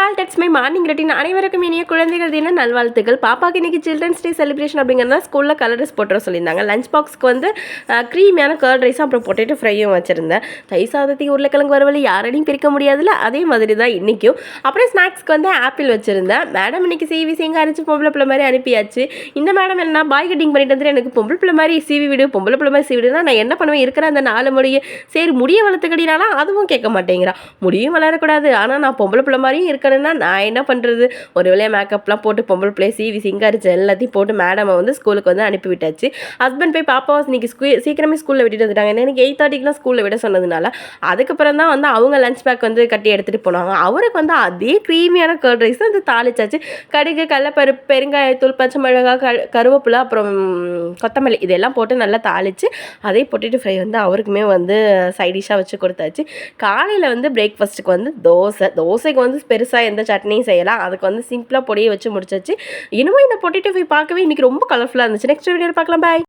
All debts my morning routine. அனைவருக்கும் இனிய குழந்தைகள் தின நல்வாழ்த்துக்கள். பாப்பாக்கு இன்னைக்கு சில்ட்ரன்ஸ் டே செலிப்ரேஷன் அப்படிங்கிறத ஸ்கூலில் கலர் ட்ரெஸ் போட்டுற சொல்லியிருந்தாங்க. லஞ்ச் பாக்ஸ்க்கு வந்து க்ரீமியான கர்ட் ரைஸும் அப்புறம் பொட்டேட்டோ ஃப்ரையும் வச்சுருந்தேன். தயிர் சாதத்துக்கு உருளைக்கிழங்கு வரவழி யாரையும் பிரிக்க முடியாதுல்ல, அதே மாதிரி தான் இன்றைக்கும். அப்புறம் ஸ்நாக்ஸ்க்கு வந்து ஆப்பிள் வச்சுருந்தேன். மேடம் இன்னைக்கு சிவி சேங்க அரைச்சி பொம்பளை பிள்ளை மாதிரி அனுப்பியாச்சு. இந்த மேடம் என்ன பாய் கட்டிங் பண்ணிட்டு வந்து எனக்கு பொம்பளை பிள்ளை மாதிரி சிவி விடு, பொம்பளை பிள்ளை மாதிரி சிவி விடுனா நான் என்ன பண்ணுவேன்? இருக்கிற அந்த 4 முடியை சரி முடிய வளர்த்துக்கடினாலும் அதுவும் கேட்க மாட்டேங்கிறா. முடியும் வளரக்கூடாது, ஆனால் நான் பொம்பளை பிள்ளை மாதிரியும் இருக்கணும்னா நான் என்ன பண்ணுறது? ஒரு வேளையை மேக்கப்லாம் போட்டு பொம்பளை பிள்ளை சிவி சிங்காரிச்சு எல்லாத்தையும் போட்டு மேடமை வந்து ஸ்கூலுக்கு வந்து அனுப்பி விட்டாச்சு. ஹஸ்பண்ட் போய் பாப்பாவை இன்னைக்கு சீக்கிரமே ஸ்கூலில் விட்டுட்டு வந்துட்டாங்க. ஏன்னா எனக்கு 8:30க்குலாம் ஸ்கூலில் விட சொன்னதுனால அதுக்கப்புறம் தான் வந்து அவங்க லஞ்ச் பேக் வந்து கட்டி எடுத்துகிட்டு போனாங்க. அவருக்கு வந்து அதே க்ரீமியான கர்ட் ரைஸ் வந்து தாளிச்சாச்சு. கடுகு, கடலைப்பருப்பு, பெருங்காயத்தூள், பச்சை மிளகாய், கருவேப்பிலை, அப்புறம் கொத்தமல்லி இதெல்லாம் போட்டு நல்லா தாளித்து அதே பொட்டேட்டோ ஃப்ரை வந்து அவருக்குமே வந்து சைடிஷாக வச்சு கொடுத்தாச்சு. காலையில் வந்து பிரேக்ஃபாஸ்ட்டுக்கு வந்து தோசைக்கு வந்து பெருசாக எந்த சட்னியும் செய்யலாம். அதுக்கு வந்து சிம்பிளாக பொடியை வச்சு முடிச்சாச்சு. இன்னமும் இந்த பொட்டேட்டோ ஃப்ரை பார்க்கவே இன்றைக்கி ரொம்ப கலர்ஃபுல்லாக இருந்துச்சு. நெக்ஸ்ட் வீடியோவில் பார்க்கலாம். பாய்.